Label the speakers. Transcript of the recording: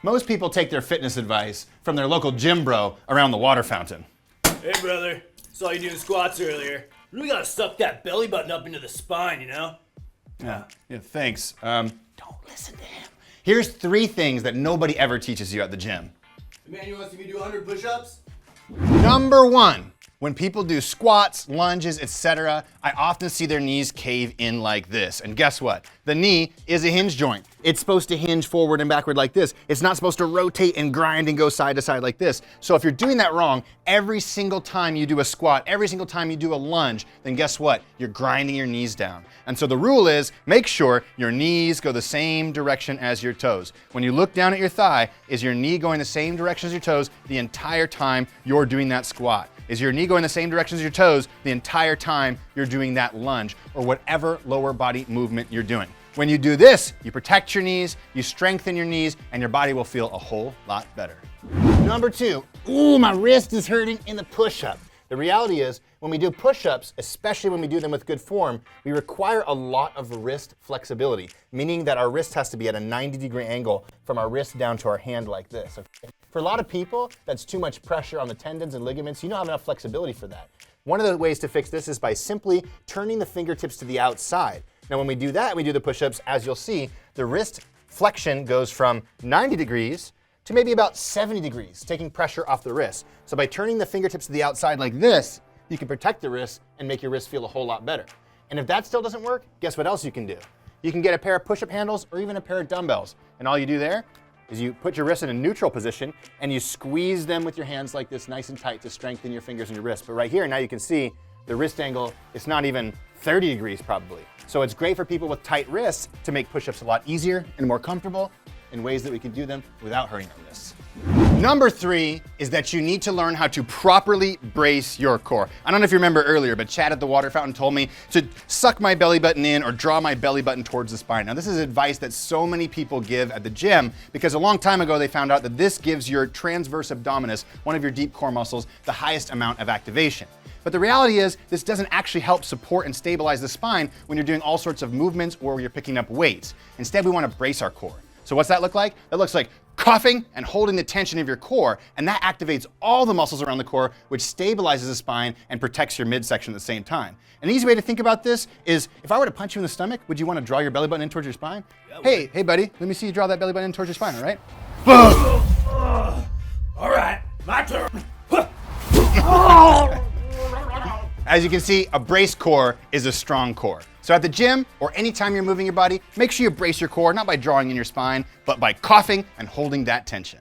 Speaker 1: Most people take their fitness advice from their local gym bro around the water fountain.
Speaker 2: Hey brother, saw you doing squats earlier. Really gotta suck that belly button up into the spine, you know?
Speaker 1: Yeah, thanks. Don't listen to him. Here's 3 things that nobody ever teaches you at the gym.
Speaker 2: The man, you want to see me do 100 push-ups?
Speaker 1: Number 1, when people do squats, lunges, etc., I often see their knees cave in like this. And guess what? The knee is a hinge joint. It's supposed to hinge forward and backward like this. It's not supposed to rotate and grind and go side to side like this. So if you're doing that wrong, every single time you do a squat, every single time you do a lunge, then guess what? You're grinding your knees down. And so the rule is, make sure your knees go the same direction as your toes. When you look down at your thigh, is your knee going the same direction as your toes the entire time you're doing that squat? Is your knee going the same direction as your toes the entire time you're doing that lunge or whatever lower body movement you're doing? When you do this, you protect your knees, you strengthen your knees, and your body will feel a whole lot better. Number 2, ooh, my wrist is hurting in the push-up. The reality is, when we do push-ups, especially when we do them with good form, we require a lot of wrist flexibility, meaning that our wrist has to be at a 90-degree angle from our wrist down to our hand like this. Okay? For a lot of people, that's too much pressure on the tendons and ligaments. You don't have enough flexibility for that. One of the ways to fix this is by simply turning the fingertips to the outside. Now, when we do that, we do the push-ups, as you'll see, the wrist flexion goes from 90 degrees to maybe about 70 degrees, taking pressure off the wrist. So by turning the fingertips to the outside like this, you can protect the wrist and make your wrist feel a whole lot better. And if that still doesn't work, guess what else you can do? You can get a pair of push-up handles or even a pair of dumbbells. And all you do there is you put your wrist in a neutral position and you squeeze them with your hands like this, nice and tight, to strengthen your fingers and your wrist. But right here, now you can see the wrist angle, it's not even 30 degrees probably. So it's great for people with tight wrists to make push-ups a lot easier and more comfortable in ways that we can do them without hurting our wrists. Number 3 is that you need to learn how to properly brace your core. I don't know if you remember earlier, but Chad at the water fountain told me to suck my belly button in or draw my belly button towards the spine. Now, this is advice that so many people give at the gym because a long time ago they found out that this gives your transverse abdominis, one of your deep core muscles, the highest amount of activation. But the reality is, this doesn't actually help support and stabilize the spine when you're doing all sorts of movements or you're picking up weights. Instead, we want to brace our core. So what's that look like? That looks like coughing and holding the tension of your core, and that activates all the muscles around the core, which stabilizes the spine and protects your midsection at the same time. An easy way to think about this is, if I were to punch you in the stomach, would you want to draw your belly button in towards your spine? Yeah, hey buddy, let me see you draw that belly button in towards your spine, all right?
Speaker 2: All right, my turn.
Speaker 1: As you can see, a braced core is a strong core. So at the gym, or anytime you're moving your body, make sure you brace your core, not by drawing in your spine, but by coughing and holding that tension.